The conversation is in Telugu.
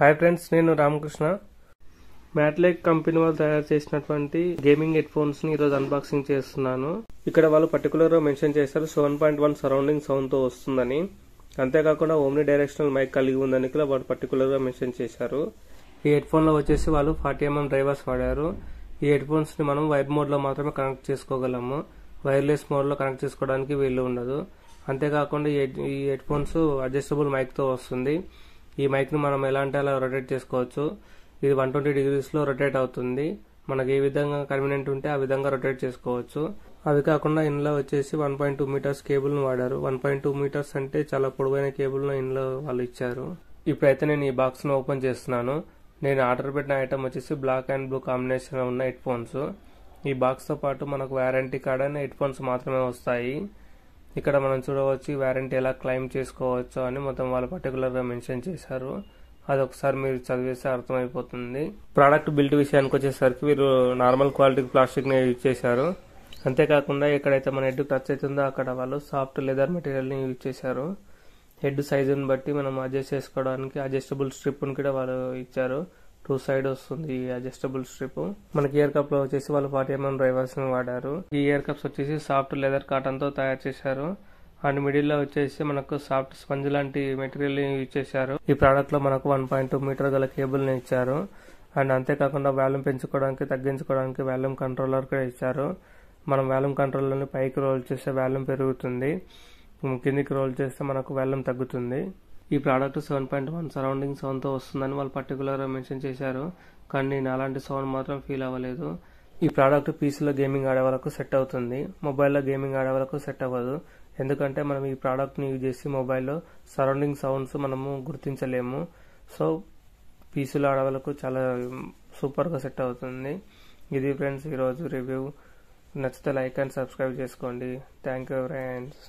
హాయ్ ఫ్రెండ్స్, నేను రామకృష్ణ. మ్యాట్లెక్ కంపెనీ వాళ్ళు తయారు చేసినటువంటి గేమింగ్ హెడ్ ఫోన్స్ ని ఈరోజు అన్బాక్సింగ్ చేస్తున్నాను. ఇక్కడ వాళ్ళు పర్టికులర్ గా మెన్షన్ చేశారు 7.1 సరౌండింగ్ సౌండ్ తో వస్తుందని. అంతేకాకుండా ఓమ్ని డైరెక్షనల్ మైక్ కలిగి ఉందని కూడా వాళ్ళు పర్టికులర్ గా మెన్షన్ చేశారు. ఈ హెడ్ ఫోన్ లో వచ్చేసి వాళ్ళు 40mm డ్రైవర్స్ వాడారు. ఈ హెడ్ ఫోన్స్ ని మనం వైర్ మోడ్ లో మాత్రమే కనెక్ట్ చేసుకోగలము. వైర్లెస్ మోడ్ లో కనెక్ట్ చేసుకోవడానికి వీలు ఉండదు. అంతేకాకుండా ఈ హెడ్ ఫోన్స్ అడ్జస్టబుల్ మైక్ తో వస్తుంది. ఈ మైక్ ని మనం ఎలా అంటే అలా రొటేట్ చేసుకోవచ్చు. ఇది 120 degrees లో రొటేట్ అవుతుంది. మనకి ఏ విధంగా కన్వీనియంట్ ఉంటే ఆ విధంగా రొటేట్ చేసుకోవచ్చు. అవి కాకుండా ఇందులో వచ్చేసి 1.2 meters కేబుల్ ను వాడారు. 1.2 meters అంటే చాలా పొడవైన కేబుల్ ను ఇందులో వాళ్ళు ఇచ్చారు. ఇప్పుడైతే నేను ఈ బాక్స్ ను ఓపెన్ చేస్తున్నాను. నేను ఆర్డర్ పెట్టిన ఐటమ్ వచ్చేసి బ్లాక్ అండ్ బ్లూ కాంబినేషన్ ఉన్న హెడ్ ఫోన్స్. ఈ బాక్స్ తో పాటు మనకు warranty card and head phones మాత్రమే వస్తాయి. ఇక్కడ మనం చూడవచ్చు వారంటీ ఎలా క్లెయిమ్ చేసుకోవచ్చు అని మొత్తం వాళ్ళు పర్టికులర్ గా మెన్షన్ చేశారు. అది ఒకసారి మీరు చదివేస్తే అర్థమైపోతుంది. ప్రోడక్ట్ బిల్డ్ విషయానికి వచ్చేసరికి వీరు నార్మల్ క్వాలిటీ ప్లాస్టిక్ ని యూజ్ చేశారు. అంతేకాకుండా ఎక్కడైతే మన హెడ్ టచ్ అవుతుందో అక్కడ వాళ్ళు సాఫ్ట్ లెదర్ మెటీరియల్ ని యూజ్ చేశారు. హెడ్ సైజుని బట్టి మనం అడ్జస్ట్ చేసుకోవడానికి అడ్జస్టబుల్ స్ట్రిప్ ని కూడా వాళ్ళు ఇచ్చారు. 2 సైడ్ వస్తుంది ఈ అడ్జస్టబుల్ స్ట్రిప్. మనకి ఇయర్ కప్ లో వచ్చేసి వాళ్ళు 40mm డ్రైవర్స్ ని వాడారు. ఈ ఇయర్ కప్స్ వచ్చేసి సాఫ్ట్ లెదర్ కాటన్ తో తయారు చేశారు. అండ్ మిడిల్ లో వచ్చేసి మనకు సాఫ్ట్ స్పంజ్ లాంటి మెటీరియల్ యూజ్ చేశారు. ఈ ప్రోడక్ట్ లో మనకు 1.2 meter గల కేబుల్ ని ఇచ్చారు. అండ్ అంతేకాకుండా వాల్యూమ్ పెంచుకోవడానికి తగ్గించుకోవడానికి వాల్యూమ్ కంట్రోలర్ కూడా ఇచ్చారు. మనం వాల్యూమ్ కంట్రోలర్ ని పైకి రోల్ చేస్తే వాల్యూమ్ పెరుగుతుంది, కిందికి రోల్ చేస్తే మనకు వాల్యూమ్ తగ్గుతుంది. ఈ ప్రోడక్ట్ 7.1 సరౌండింగ్ సౌండ్ తో వస్తుందని వాళ్ళు పర్టికులర్ గా మెన్షన్ చేశారు. కానీ నేను అలాంటి సౌండ్ మాత్రం ఫీల్ అవ్వలేదు. ఈ ప్రోడక్ట్ పీసీలో గేమింగ్ ఆడే వరకు సెట్ అవుతుంది. మొబైల్లో గేమింగ్ ఆడే వరకు సెట్ అవ్వదు. ఎందుకంటే మనం ఈ ప్రోడక్ట్ ని యూజ్ చేసి మొబైల్లో సరౌండింగ్ సౌండ్స్ మనము గుర్తించలేము. సో పీసీలో ఆడే వరకు చాలా సూపర్ గా సెట్ అవుతుంది. ఇది ఫ్రెండ్స్ ఈరోజు రివ్యూ. నచ్చితే లైక్ అండ్ సబ్స్క్రైబ్ చేసుకోండి. Thank you friends.